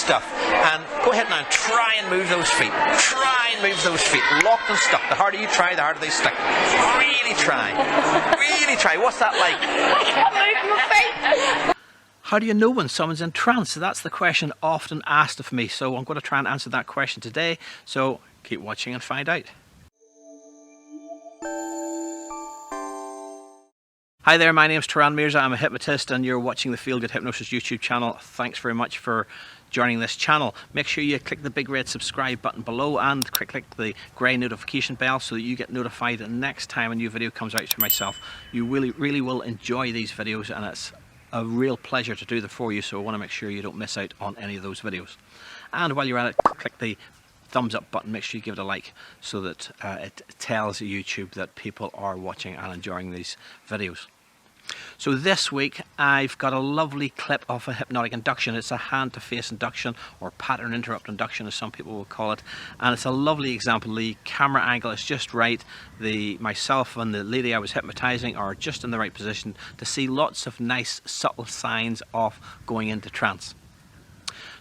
stuff. And go ahead now and try and move those feet. Try and move those feet. Locked and stuck. The harder you try, the harder they stick. Really try. Really try. What's that like? I can't move my feet. How do you know when someone's in trance? That's the question often asked of me. So I'm going to try and answer that question today. So keep watching and find out. Hi there, my name's Turan Mirza. I'm a hypnotist and you're watching the Feel Good Hypnosis YouTube channel. Thanks very much for joining this channel. Make sure you click the big red subscribe button below and click the grey notification bell so that you get notified the next time a new video comes out for myself. You really will enjoy these videos and it's a real pleasure to do them for you, so I want to make sure you don't miss out on any of those videos. And while you're at it, click the thumbs up button, make sure you give it a like so that it tells YouTube that people are watching and enjoying these videos. So this week I've got a lovely clip of a hypnotic induction. It's a hand-to-face induction, or pattern interrupt induction as some people will call it, and it's a lovely example. The camera angle is just right. Myself and the lady I was hypnotizing are just in the right position to see lots of nice subtle signs of going into trance.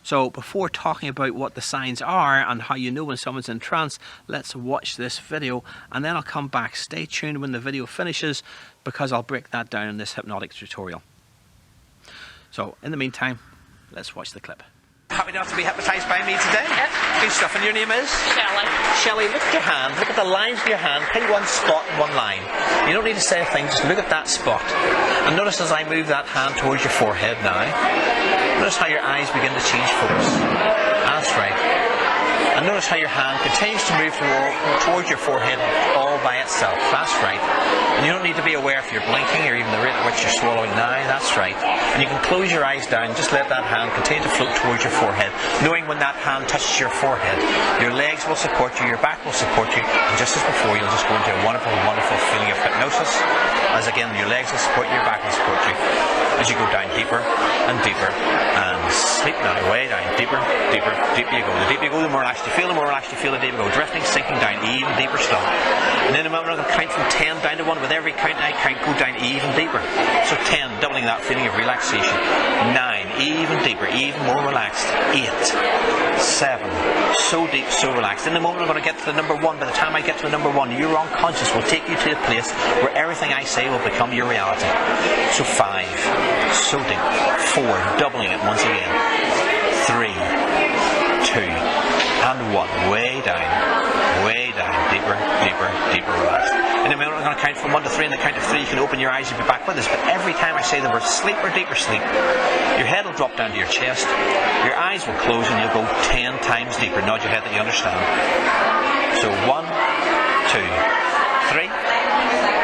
So before talking about what the signs are and how you know when someone's in trance, let's watch this video and then I'll come back. Stay tuned when the video finishes because I'll break that down in this hypnotic tutorial. So in the meantime, let's watch the clip. Happy enough to be hypnotized by me today? Yep. Good stuff. And your name is? Shelley. Shelley, look at your hand. Look at the lines of your hand. Pick one spot and one line. You don't need to say a thing, just look at that spot. And notice as I move that hand towards your forehead now, notice how your eyes begin to change focus. That's right. And notice how your hand continues to move towards your forehead all by itself. That's right. And you don't need to be aware if you're blinking or even the rate at which you're swallowing now. That's right. And you can close your eyes down, just let that hand continue to float towards your forehead, knowing when that hand touches your forehead, your legs will support you, your back will support you, and just as before, you'll just go into a wonderful, wonderful feeling of hypnosis, as again, your legs will support you, your back will support you, as you go down deeper and deeper, and sleep now, way down, deeper, deeper, deeper you go. The deeper you go, the more relaxed you feel, the more relaxed you feel, the deeper you go, drifting, sinking down, even deeper still. And then a moment I'm going to count from 10 down to 1. With every count I count, go down even deeper. So 10, doubling that feeling of relaxation. 9, even deeper, even more relaxed. 8, 7, so deep, so relaxed. In the moment I'm going to get to the number 1. By the time I get to the number 1, your unconscious will take you to a place where everything I say will become your reality. So 5, so deep. 4, doubling it once again. 3, 2, and 1. Way down, deeper, deeper, deeper relaxed. In a minute I'm going to count from 1 to 3. In the count of 3 you can open your eyes and be back with us. But every time I say the word sleep or deeper sleep, your head will drop down to your chest, your eyes will close and you'll go 10 times deeper. Nod your head that you understand. So 1, 2, 3.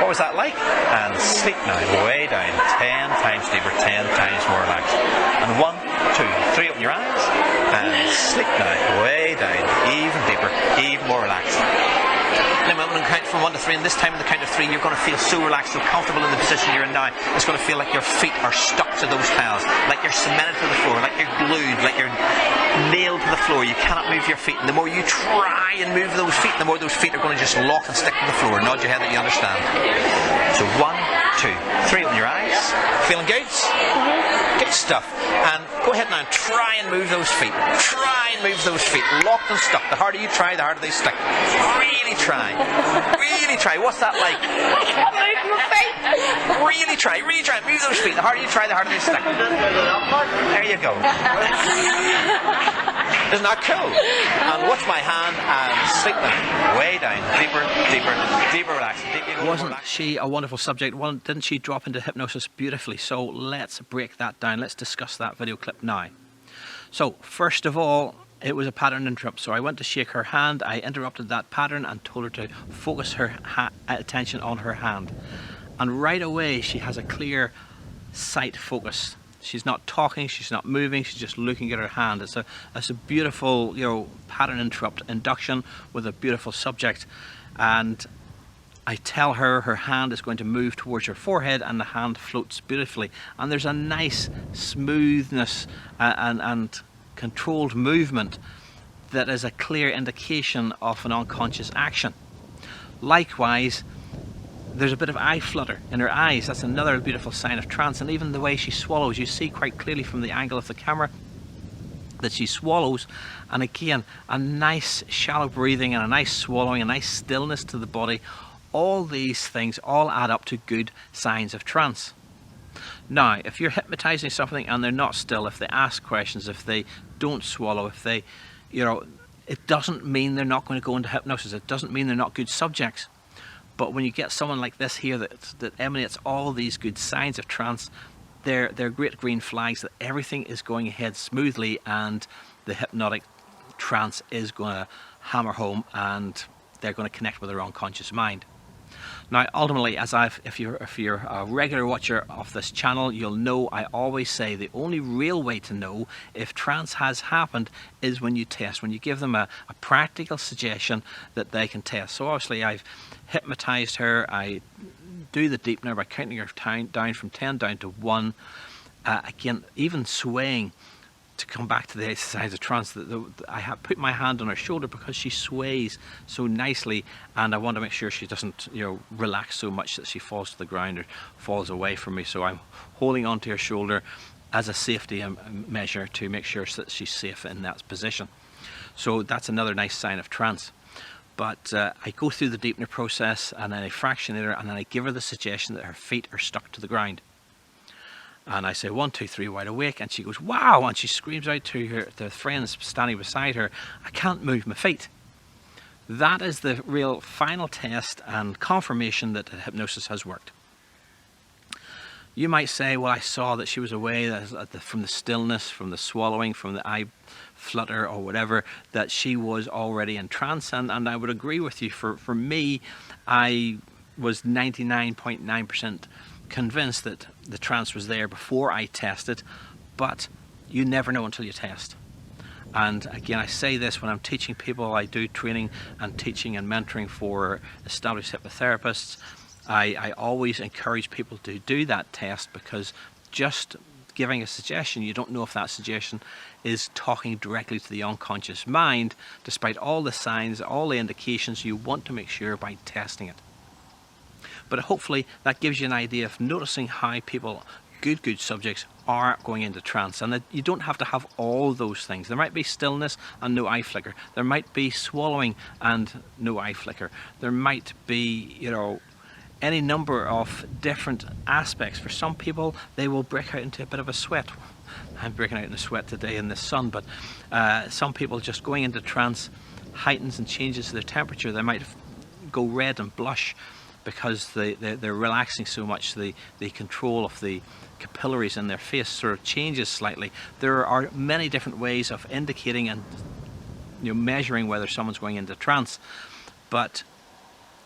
What was that like? And sleep now, way down, 10 times deeper, 10 times more relaxed. And 1, 2, 3, open your eyes, and sleep now, way down, even deeper, even more relaxed. Now I'm going to count from 1 to 3, and this time in the count of 3 you're going to feel so relaxed, so comfortable in the position you're in now. It's going to feel like your feet are stuck to those tiles, like you're cemented to the floor, like you're glued, like you're nailed to the floor. You cannot move your feet, and the more you try and move those feet, the more those feet are going to just lock and stick to the floor. Nod your head that you understand. So 1, 2, 3, open your eyes. Feeling good? Good stuff. And go ahead now and try and move those feet. Try and move those feet. Locked and stuck. The harder you try, the harder they stick. Really try. Really try. What's that like? I can't move my feet. Really try. Really try. Move those feet. The harder you try, the harder they stick. There you go. Isn't that cool? And watch my hand and sleep now. Way down. Deeper, deeper, deeper relaxed. Wasn't she a wonderful subject? Didn't she drop into hypnosis beautifully? So let's break that down. Let's discuss that video clip now. So first of all, it was a pattern interrupt. So I went to shake her hand. I interrupted that pattern and told her to focus her attention on her hand. And right away, she has a clear sight focus. She's not talking, she's not moving, she's just looking at her hand. It's a beautiful, pattern interrupt induction with a beautiful subject. And I tell her her hand is going to move towards her forehead and the hand floats beautifully. And there's a nice smoothness and controlled movement that is a clear indication of an unconscious action. Likewise, there's a bit of eye flutter in her eyes. That's another beautiful sign of trance. And even the way she swallows, you see quite clearly from the angle of the camera that she swallows, and again a nice shallow breathing and a nice swallowing, a nice stillness to the body. All these things all add up to good signs of trance. Now, if you're hypnotizing something and they're not still, if they ask questions, if they don't swallow, if they, it doesn't mean they're not going to go into hypnosis. It doesn't mean they're not good subjects. But when you get someone like this here that emanates all these good signs of trance, they're great green flags that everything is going ahead smoothly and the hypnotic trance is going to hammer home and they're going to connect with their unconscious mind. Now, ultimately, if you're a regular watcher of this channel, you'll know I always say the only real way to know if trance has happened is when you test, when you give them a practical suggestion that they can test. So obviously I've hypnotized her. I do the deepener by counting her down from 10 down to 1. Again, even swaying to come back to the exercise of trance, I have put my hand on her shoulder because she sways so nicely, and I want to make sure she doesn't relax so much that she falls to the ground or falls away from me. So I'm holding onto her shoulder as a safety measure to make sure that she's safe in that position. So that's another nice sign of trance. But I go through the deepener process and then I fractionate her and then I give her the suggestion that her feet are stuck to the ground. And I say 1, 2, 3, wide awake, and she goes wow, and she screams out to the friends standing beside her, I can't move my feet. That is the real final test and confirmation that hypnosis has worked. You might say, well, I saw that she was away from the stillness, from the swallowing, from the eye flutter or whatever, that she was already in trance, and I would agree with you. For me, I was 99.9% convinced that the trance was there before I tested, but you never know until you test. And again, I say this when I'm teaching people. I do training and teaching and mentoring for established hypnotherapists. I always encourage people to do that test, because just giving a suggestion, you don't know if that suggestion is talking directly to the unconscious mind. Despite all the signs, all the indications, you want to make sure by testing it. But hopefully that gives you an idea of noticing how people, good subjects, are going into trance, and that you don't have to have all those things. There might be stillness and no eye flicker. There might be swallowing and no eye flicker. There might be, any number of different aspects. For some people, they will break out into a bit of a sweat. I'm breaking out in a sweat today in the sun, but some people just going into trance heightens and changes their temperature. They might go red and blush because they're relaxing so much. The control of the capillaries in their face sort of changes slightly. There are many different ways of indicating and measuring whether someone's going into trance. But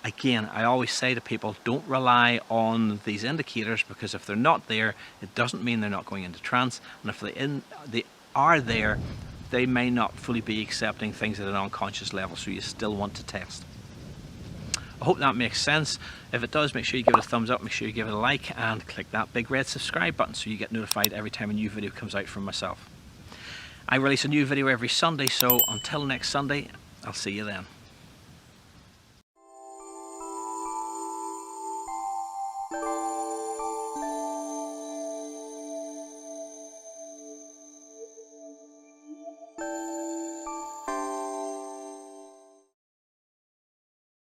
again, I always say to people, don't rely on these indicators, because if they're not there, it doesn't mean they're not going into trance. And if they are there, they may not fully be accepting things at an unconscious level, so you still want to test. I hope that makes sense. If it does, make sure you give it a thumbs up, make sure you give it a like, and click that big red subscribe button so you get notified every time a new video comes out from myself. I release a new video every Sunday, so until next Sunday, I'll see you then.